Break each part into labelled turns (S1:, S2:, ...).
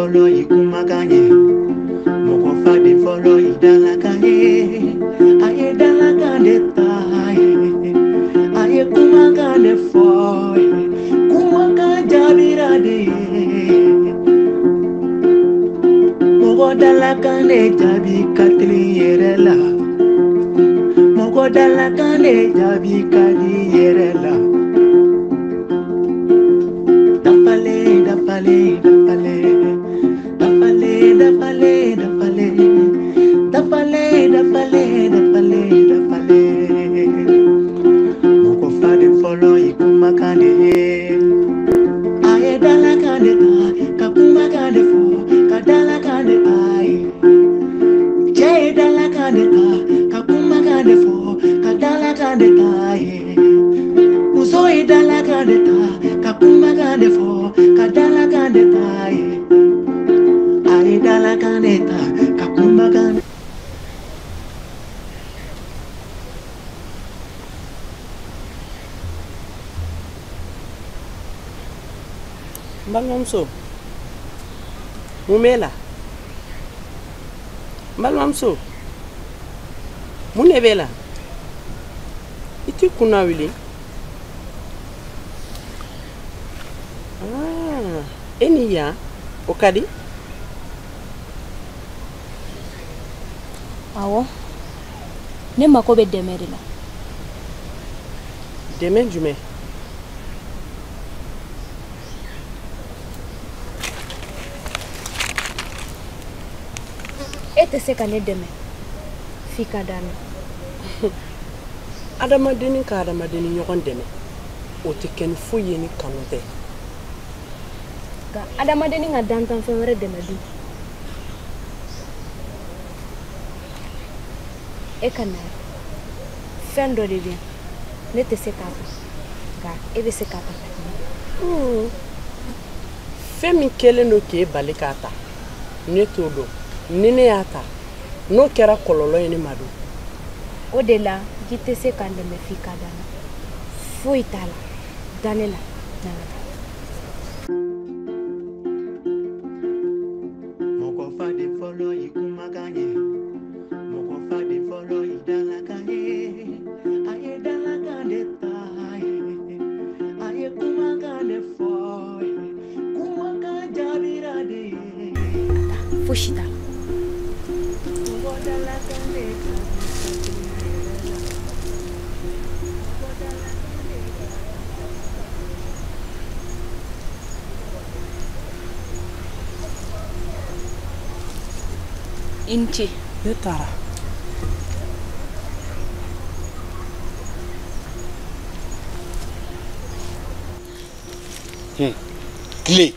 S1: follow you kumaganye. Moko fadi follow you dalakanye. Aye dalakande taye. Aye kumagane foy. Kumaka jabirade. Moko dalakande jabi katli yerela. Moko dalakande jabi kadi yerela. Dafale, dafale, dafale. Dafale, dafale, dafale. Dafale, dafale, dafale, dafale. Moko fadi follow ikumakande. Aye dalakande ta, kakumakande fo, kadalakande aye. Jay dalakande ta, kakumakande fo, kadalakande aye. Uzoi dalakande ta, kakumakande fo, kadalakande aye. Aye dalakande ta, kakumakande.
S2: Mbalmamso Mumela Mbalmamso Munebela Iti kuna wili Eni ya Okadi
S3: Awo Ne makobe demeri la
S2: Demen jume
S3: Ete se ka ne deme fika dana
S2: Adamadeni ka adamadeni ɲɔgɔn dɛmɛ o tɛ kɛ ni foyi ye ni kanu tɛ
S3: Ga adamadeni ka dantan fɛn wɛrɛ dɛmɛ du E ka na fɛn dɔ de bɛ yan ne tɛ se k'a ta ga e bɛ se k'a ta
S2: fɛn min kɛlen don k'e bali k'a ta ne t'o dɔn ni ne y'a ta n'o kɛra kɔlɔlɔ ye ne ma don
S3: O de la ji tɛ se k'an dɛmɛ fika dana foyi t'a la danne la nana ta
S1: Moko fadi follow ikumaganye. Moko fadi follow idalakanye. Aye dalakande taye. Aye kumagane foy. Kumaka jabirade.
S3: fosi t'a la
S1: Moko dalakande jabi.
S3: Inci
S2: ne taara
S4: Kile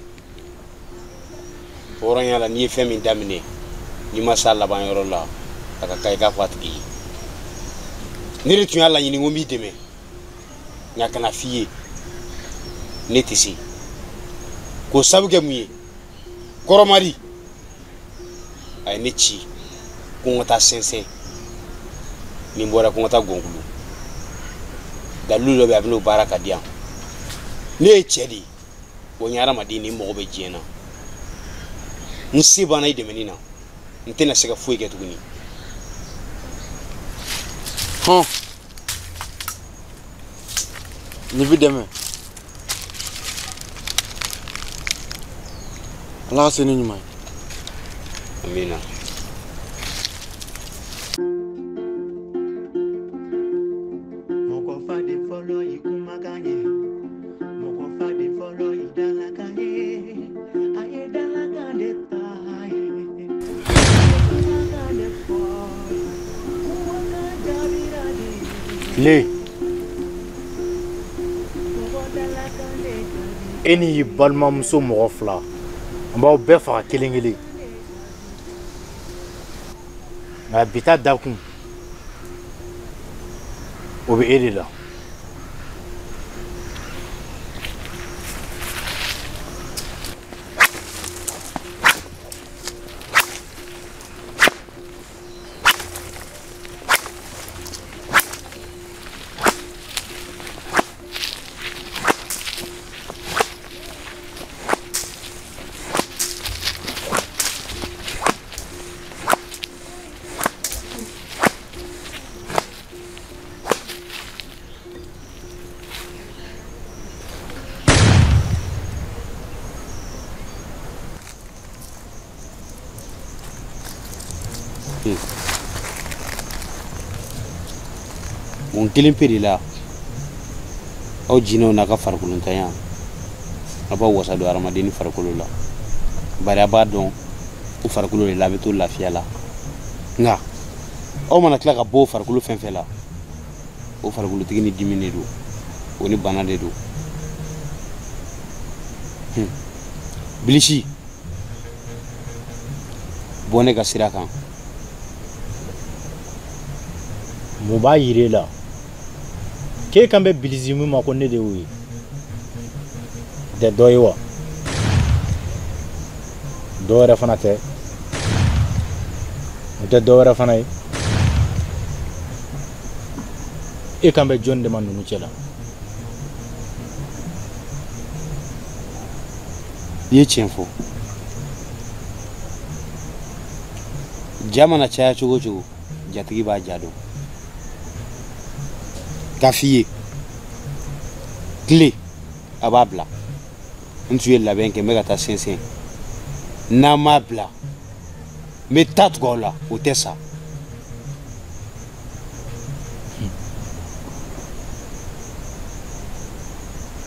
S4: hɔrɔnya la n'i ye fɛn min daminɛ n'i ma s'a laban yɔrɔ la a ka kan i k'a fɔ a tigi ye ne de tun y'a laɲini ko n b'i dɛmɛ nka kana f'i ye ne tɛ se k'o sabu kɛ mun ye Kɔrɔmari a ye ne ci ko n ka taa sɛnsɛn ni n bɔra ko n ka taa Gɔnkulu dalilu dɔ bɛ yen a bɛ n'o baara ka di yan ne ye cɛ de ye o ye hadamaden ni mɔgɔ bɛ diɲɛ na n se banna i dɛmɛni na n tɛna se ka foyi kɛ tuguni
S5: Ni bi dɛmɛ Ala ka se ni ɲuman ye
S4: amina
S1: Moko fadi follow ikumaganye. Moko fadi follow idalakanye. Aye dalakande taye. Kumagane foy. Kumaka jabirade.
S5: Le
S1: Moko dalakande jabi.
S5: E ni balimamuso mɔgɔ fila an b'aw bɛɛ faga kelen kelen nka bi ta dakun o bɛ e de la
S4: Mon kelen pe de la aw jinɛw n'a ka farikolontanya a b'a wasa don hadamaden ni farikolo la bari a b'a dɔn o farikolo de la a bɛ to lafiya la nka aw mana tila ka bɔ o farikolo fɛn fɛn la o farikolotigi ni dimi de don o ni bana de don Bilisi bɔ ne ka sira kan
S5: mun b'a yir'e la k'e kan bɛ Bilisi min ma ko ne de y'o ye tɛ dɔ ye wa dɔ wɛrɛ fana tɛ o tɛ dɔ wɛrɛ fana ye e kan bɛ jɔn de ma ninnu cɛ la
S4: I ye tiɲɛ fɔ ja mana caya cogo o cogo jatigi b'a ja dɔn k'a f'i ye tile a b'a bila n tun ye labɛn kɛ n bɛ ka taa sɛnsɛn n'an m'a bila n bɛ taa tugu aw la o tɛ sa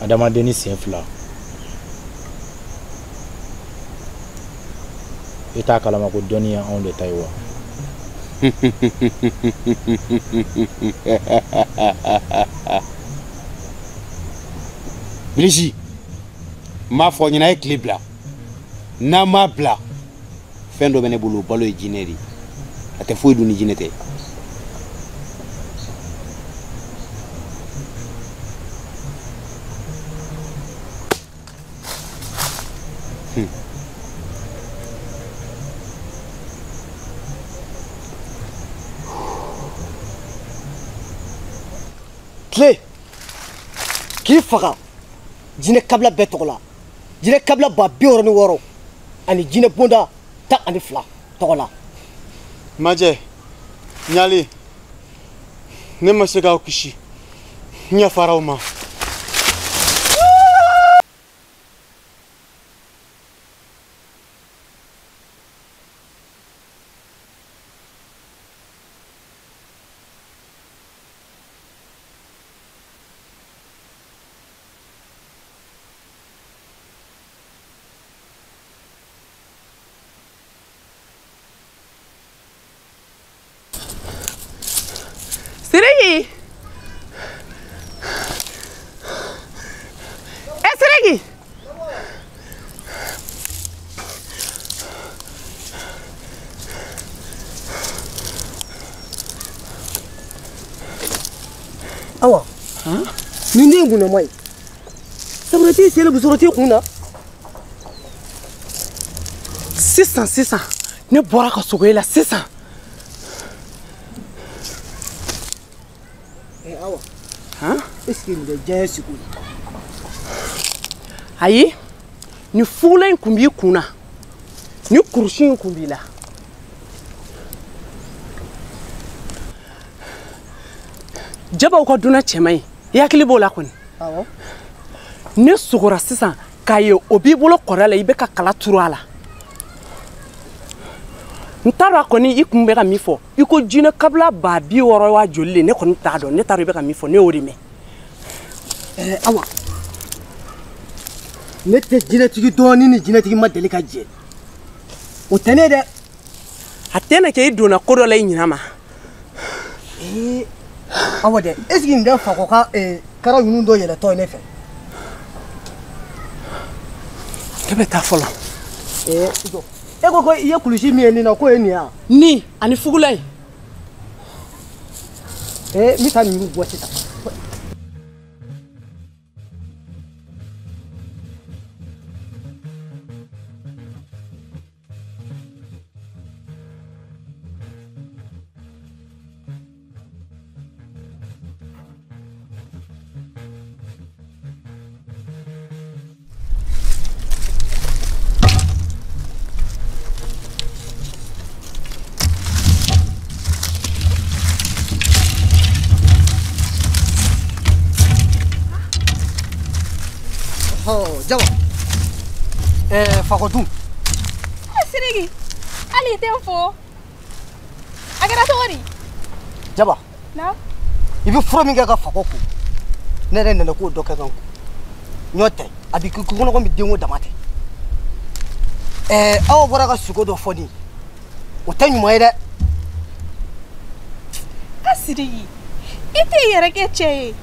S5: adamaden ni sen fila e t'a kalama ko dɔnni ye anw de ta ye wa
S4: Bilisi n b'a fɔ ɲɛna a ye tile bila n'an m'a bila fɛn dɔ bɛ ne bolo o balo ye jinɛ de ye a tɛ foyi dun ni jinɛ tɛ
S6: tile k'i faga jinɛ kabila bɛɛ tɔgɔ la jinɛ kabila ba 66 ani jinɛ bonda 12 tɔgɔ la
S7: Majɛ ɲali ne ma se k'aw kisi n yafara aw ma
S2: Sirigi! Sirigi!
S6: Awa ni ne mun na mai sabrati sai bu soroti kuna
S2: sisan ne bɔra ka sogo la sisan
S6: awa est-ce que le jaya siku
S2: ayi ni fula in kun b'i kunna ni kurusi in kun b'i la jabaw ka duna cɛman ye yakili b'o la kɔni
S6: awa
S2: ne sogora sisan k'a ye o b'i bolo kɔrɔ la i bɛ ka kala turu a la n t'a dɔn a kɔni i kun bɛ ka min fɔ i ko jinɛ kabila ba 60 wa joli le ne kɔni t'a dɔn ne t'a dɔn i bɛ ka min fɔ ne y'o de mɛn
S6: awa ne tɛ jinɛtigi dɔɔni ni jinɛtigi ma deli ka jɛ o tɛ ne dɛ
S2: a tɛ na kɛ i donna ko dɔ la i ɲina ma
S6: awa dɛ est ce que n tɛ fakɔ ka kara ninnu dɔ yɛlɛtɔ ye ne fɛ
S2: ne bɛ taa fɔlɔ
S6: e ko ko i ye kulusi min ye nin na k'o ye nin ya
S2: ni ani fugula in
S6: n bɛ taa nin bɔ sisan Jawa fakɔ dun
S3: Sirigi hali i tɛ n fo Agara tori.
S6: Jaba.
S3: Na.
S6: Ibi furo min kɛ ka fago ko. Ne yɛrɛ nana k'o dɔ kɛ kan ko. Ɲɔ tɛ. A bi kɔnɔ ko mi denko dama tɛ. Aw bɔra ka sugo dɔ fɔ nin. O tɛ ɲuman ye dɛ.
S3: Asiri. Ite yɛrɛ kɛ cɛ ye.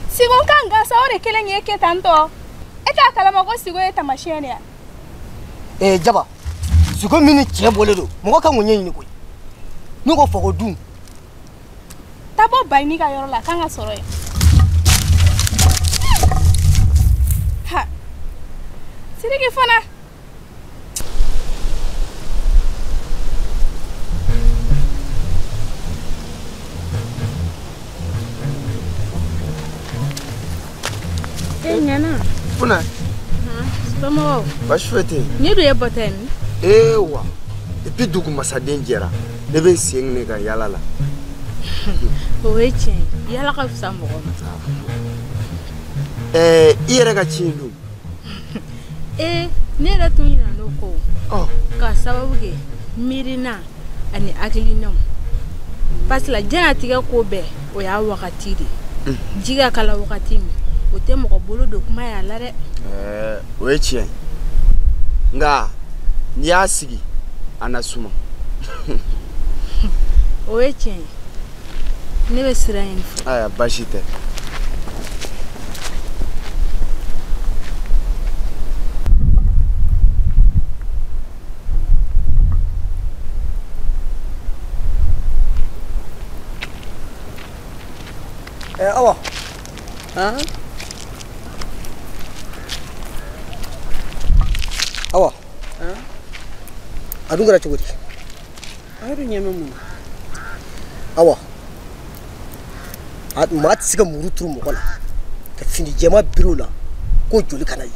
S3: Sigo kan gasa o de kelen ye kɛ tantɔ. E t'a kalama ko sigo ye tamasiyɛn ya.
S6: Jaba. Sigo min ni cɛ bɔlen don. Mɔgɔ kan k'o ɲɛɲini koyi. N'u ko fago dun.
S3: Tabo bayini ka yɔrɔ la kan ka sɔrɔ ye. Ha. Siriki fana. Nyana.
S7: Funa.
S3: Somo.
S7: Baasi foyi tɛ yen.
S3: Ni dun ye bɔtɛ ni.
S7: Wa. Et puis dugu masaden jɛra. Ne bɛ sen ne ka yala la.
S3: O ye tiɲɛ ye. Yala ka fisa mɔgɔ ma.
S7: I yɛrɛ ka ci in dun.
S3: Ne yɛrɛ tun ɲinɛ n'o ko. Ka sababu kɛ miirina ani hakilinaw. Parce que diɲɛlatigɛ ko bɛɛ o y'a wagati de. Ji ka kala wagati min o tɛ mɔgɔ bolo don kuma y'a la dɛ.
S7: O ye tiɲɛ ye. Nka n'i y'a sigi a na suma.
S3: O ye tiɲɛ ye. Ne bɛ sira ɲini fɔ.
S7: Aya baasi tɛ.
S6: Awa. Awa. A dun kɛra cogo di?
S2: A yɛrɛ ɲɛ bɛ mun na?
S6: Awa. Maa tɛ se ka muru turu mɔgɔ la ka fini jɛma biri o la k'o joli kana ye.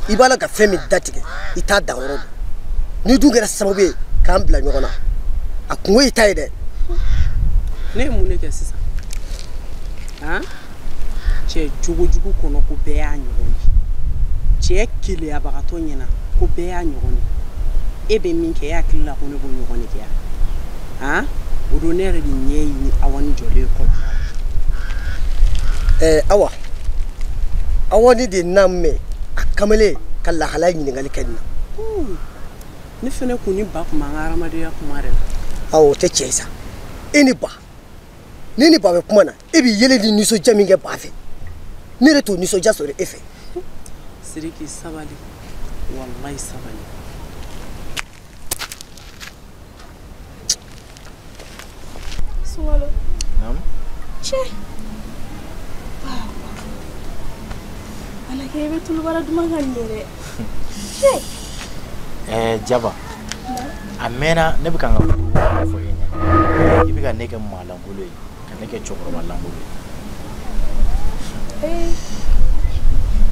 S6: I b'a la ka fɛn min datigɛ i t'a danyɔrɔ don. N'i dun kɛra sababu ye k'an bila ɲɔgɔn na a kungo y'i ta ye dɛ.
S2: Ne ye mun de kɛ sisan? Cɛ jogojugu kɔnɔ ko bɛɛ y'a ɲɔgɔn ye. Cɛ keleyabagatɔ ɲɛna ko bɛɛ y'a ɲɔgɔn ye. E bɛ min kɛ e hakili la ko ne b'o ɲɔgɔn de kɛ yan. O don ne yɛrɛ de ɲɛ ɲini Awa ni jɔlen kɔlɔn na.
S6: Awa. Awa ni de na mɛn a kamalen ka lahala ɲininkali kɛ nin na.
S2: Ne fana kun ni ba kun b'an ka hadamadenya kuma de la.
S6: Awɔ o tɛ tiɲɛ ye sa. E ni ba. Ni ni ba bɛ kuma na e bɛ yɛlɛ ni nisɔndiya min kɛ ba fɛ. Ne yɛrɛ t'o nisɔndiya sɔrɔ e fɛ.
S2: Siriki sabali. Wallahi sabali.
S3: Sunkalo.
S5: Naam.
S3: Cɛ. Ala kɛ i bɛ tulubara duman ka nin yɛrɛ.
S5: Jaba. A mɛnna ne bɛ kan ka fɔ e ɲɛna. I bɛ ka ne kɛ maa lankolon ye ka ne kɛ cɛkɔrɔba lankolon ye.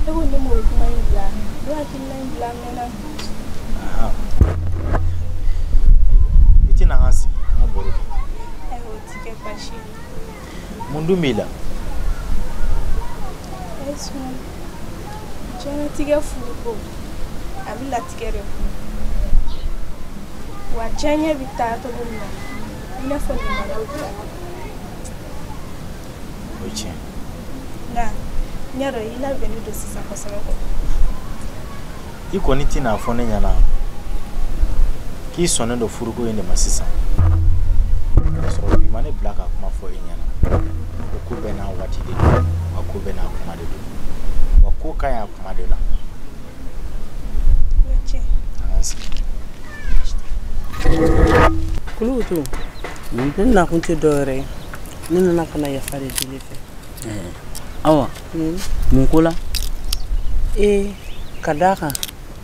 S3: E ko ne m'o kuma in bila. Ne hakilina in bila mɛnna.
S5: I tɛna an sigi an ka baro kɛ.
S3: Ayiwa o ti kɛ baasi ye.
S5: Mun dun b'i la?
S3: Ayi Sunkalo. Diɲɛlatigɛ furuko a bɛ latigɛ de kɔnɔ. Wa diɲɛ bɛ taa cogo min na i n'a fɔ limanaw ta.
S5: O ye tiɲɛ.
S3: Nka n y'a dɔn i labɛnnen don sisan kosɛbɛ kɔ.
S5: I kɔni tɛna fɔ ne ɲɛna k'i sɔnnen don furuko in de ma sisan. K'a sɔrɔ bi ma ne bila ka kuma fɔ e ɲɛna. O ko bɛɛ n'a waati de don wa ko bɛɛ n'a kuma de don. Wa ko ka ɲi a kuma de la.
S3: O ye tiɲɛ.
S5: An k'an sigi.
S2: Kulukutu. Ne nakun tɛ dɔwɛrɛ ye. Ne nana ka na yafa de deli fɛ.
S8: Awa. Mun ko la?
S2: Ka d'a kan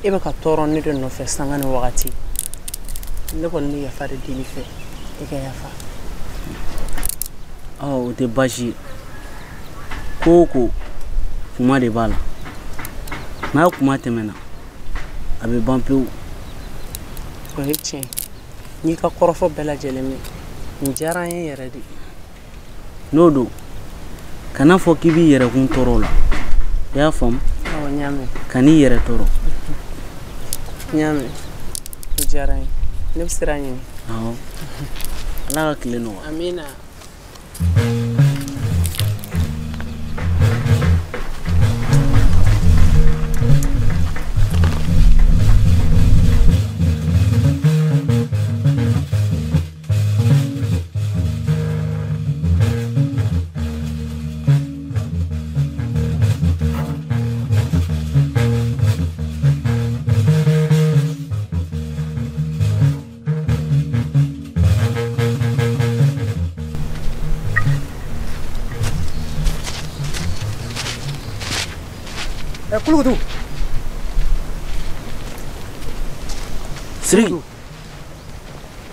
S2: e bɛ ka tɔɔrɔ ne de nɔfɛ sanga ni wagati. Ne kɔni bɛ yafa de deli fɛ. E ka yafa.
S8: O tɛ baasi ye. Ko o ko kuma de b'a la. N'a kuma tɛmɛna a bɛ ban pewu.
S2: O ye tiɲɛ ye. N'i ka kɔrɔfɔ bɛɛ lajɛlen mɛn nin diyara n ye yɛrɛ de.
S8: N'o don kana fɔ k'i b'i yɛrɛkun tɔɔrɔ o la. I y'a faamu?
S2: Awɔ n y'a mɛn.
S8: Kan'i yɛrɛ tɔɔrɔ.
S2: N y'a mɛn. O diyara n ye. Ne bɛ siran ɲini.
S8: awɔ ala ka tile nɔgɔya
S2: amina
S6: Kulukutu.
S8: Siriki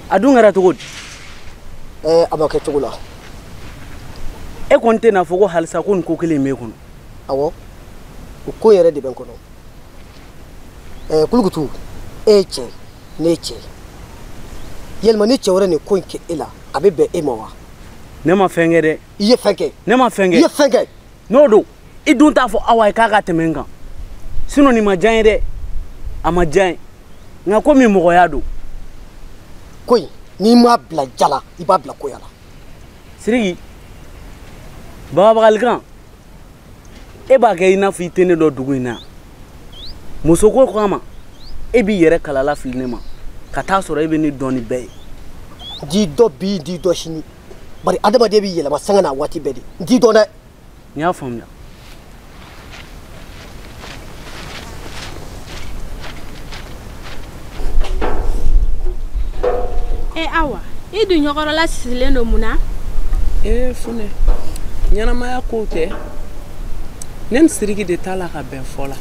S8: a dun kɛra cogo di
S6: A b'a kɛ cogo la.
S8: e kɔni tɛ n'a fɔ ko halisa ko nin ko kelen in b'e kɔnɔ
S6: Awɔ o ko yɛrɛ de bɛ n kɔnɔ. Kulukutu e ye cɛ ne ye cɛ yalima ni cɛ wɛrɛ nin ko in kɛ e la a bɛ bɛn e ma wa?
S8: ne ma fɛn kɛ dɛ
S6: I ye fɛn kɛ.
S8: ne ma fɛn
S6: I ye fɛn kɛ.
S8: n'o don i dun t'a fɔ awa ye k'a ka tɛmɛ n kan sinon nin ma diya n ye dɛ a ma diya n ye nka komi mɔgɔya don
S6: Ko in n'i m'a bila jala i b'a bila koya la.
S8: Siriki bababagalikan e b'a kɛ i n'a fɔ i tɛ ne dɔ dugu in na muso ko kama e b'i yɛrɛ kalala fili ne ma ka taa sɔrɔ e bɛ ne dɔn ni bɛɛ ye
S6: Di dɔ bi di dɔ sini bari adamaden b'i yɛlɛma sanga n'a waati bɛɛ de n t'i dɔn dɛ.
S8: n y'a faamuya
S3: awa i dun ɲɔgɔrɔla sisilen don mun na
S2: Funɛ ɲɛnamaya kow tɛ ne ni Siriki de t'a la ka bɛn fɔ la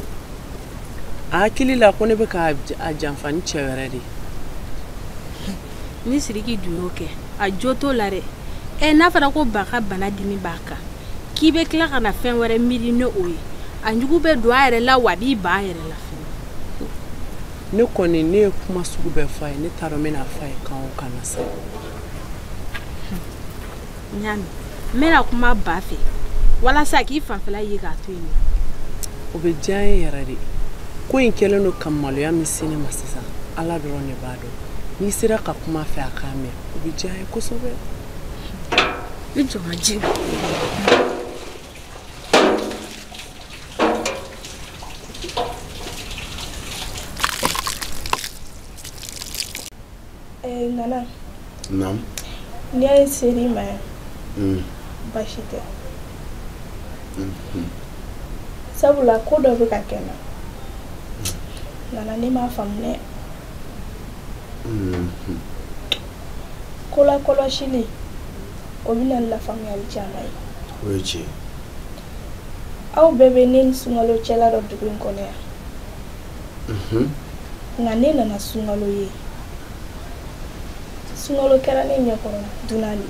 S2: a hakili la ko ne bɛ ka a janfa ni cɛ wɛrɛ de
S3: ni Siriki dun y'o kɛ a jo t'o la dɛ n'a fɔra ko ba ka bana dimi b'a kan k'i bɛ tila ka na fɛn wɛrɛ miiri ni o ye a jugu bɛ don a yɛrɛ la wa a b'i ba a yɛrɛ la fɛnɛ
S2: ne kɔni ne ye kuma sugu bɛɛ fɔ a ye ne t'a dɔn n bɛna fɔ a ye kan o kan na sa
S3: ɲami n bɛna kuma ba fɛ walasa k'i fanfɛla ye k'a to yen
S2: o bɛ diya n ye yɛrɛ de ko in kɛlen don ka maloya min se ne ma sisan ala dɔrɔn de b'a dɔn n'i sera ka kuma fɛ a k'a mɛn o bɛ diya n ye kosɛbɛ
S3: i jɔ ka ji
S9: Nana.
S4: Naam.
S9: N'i y'a ye seri ma yan baasi tɛ sabula ko dɔ bɛ ka kɛ n na Nana ne m'a faamu dɛ ko lakɔlɔsili o bɛna ni lafaamuyali caman ye
S4: O ye tiɲɛ ye.
S9: aw bɛɛ bɛ ne ni Sunkalo cɛla dɔ dugu in kɔnɔ yan nka ne nana Sunkalo ye Sunkalo kɛra ne ɲɛkɔrɔ dunan de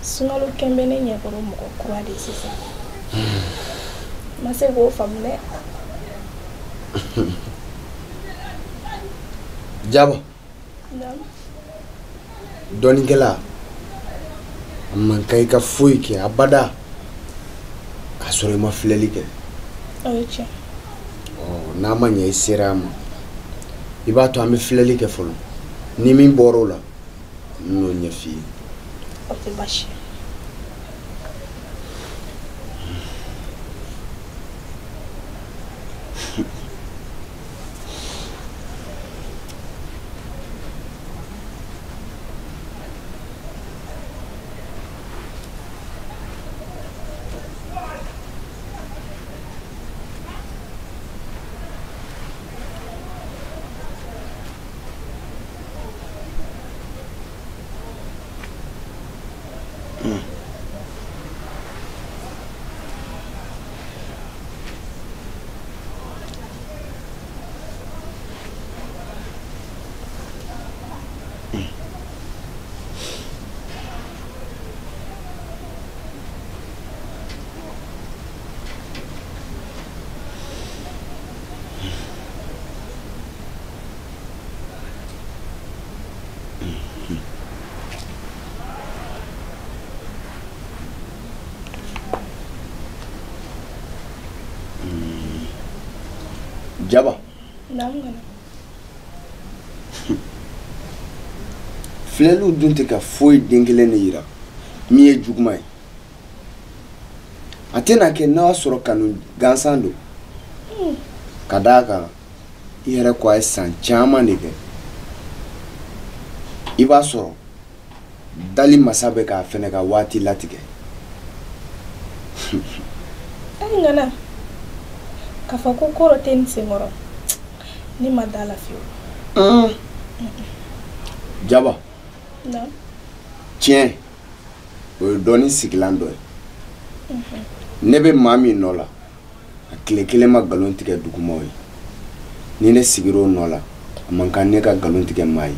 S9: Sunkalo kɛn bɛ ne ɲɛkɔrɔ mɔgɔ kura de sisan ma se k'o faamu dɛ
S4: Jaba dɔɔninkɛla a man kan i ka foyi kɛ abada k'a sɔrɔ i ma filɛli kɛ
S9: o ye tiɲɛ
S4: n'a ma ɲɛ i sera a ma i b'a to an bɛ filɛli kɛ fɔlɔ ni min bɔra o la n n'o ɲɛf'i ye
S9: o tɛ baasi ye
S4: Jaba.
S9: Naam.
S10: filɛliw dun tɛ ka foyi den kelen de yira min ye juguman ye a tɛna kɛ n'a y'a sɔrɔ kanu gansan don ka d'a kan i yɛrɛ ko a ye san caman de kɛ i b'a sɔrɔ dali masa bɛ k'a fɛnɛ ka waati latigɛ
S9: ai ngana k'a fɔ ko kɔrɔ tɛ n senkɔrɔ ne ma da la fiyewu
S10: jaba
S9: na
S10: tiɲɛ o ye dɔɔni sigilan dɔ ye ne bɛ maa min nɔ la a tile kelen ma nkalon tigɛ dugumaw ye ni ne sigir'o nɔ la a man kan ne ka nkalon tigɛ maa ye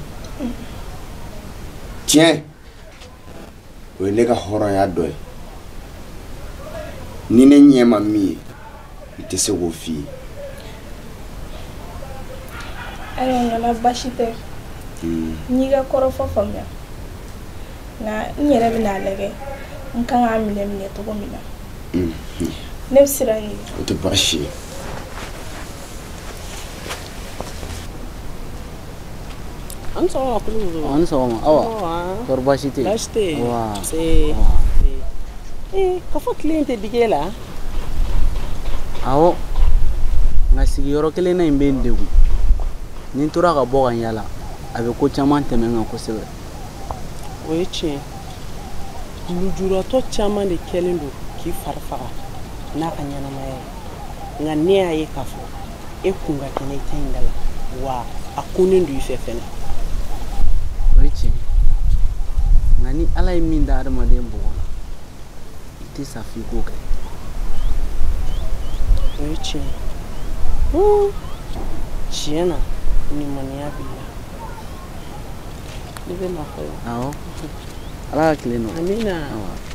S10: tiɲɛ o ye ne ka hɔrɔnya dɔ ye ni ne ɲɛ ma min ye n tɛ se k'o f'i ye
S9: ayiwa ngana baasi tɛ n y'i ka kɔrɔfɔ faamuya nka n yɛrɛ bɛna lajɛ n kan k'a minɛ cogo min na ne bɛ siran ɲɛ
S10: o tɛ baasi ye
S2: an sɔgɔma kulu
S8: an sɔgɔma awa kɔri baasi tɛ yen
S2: baasi tɛ yen
S8: wa
S2: ka fɔ tile in tɛ digi e la
S8: awɔ nka sigiyɔrɔ kelen na in bɛ n degun ni n tora ka bɔ ka yala a bɛ ko caman tɛmɛ n kan kosɛbɛ
S2: o ye tiɲɛ lujuratɔ caman de kɛlen don k'i fari faga n'a ka ɲɛnamaya ye nka ne y'a ye k'a fɔ e kun ka kɛnɛ i ta in da la wa a kunnen don i fɛ fɛnɛ
S8: o ye tiɲɛ nka ni ala ye min da adamaden bɔgɔ la i tɛ sa f'i k'o kɛ
S2: o ye tiɲɛ tiɲɛ na nimaniya b'i la ne bɛ nafa ye
S8: awɔ ala ka tile nɔ
S2: amina
S8: awɔ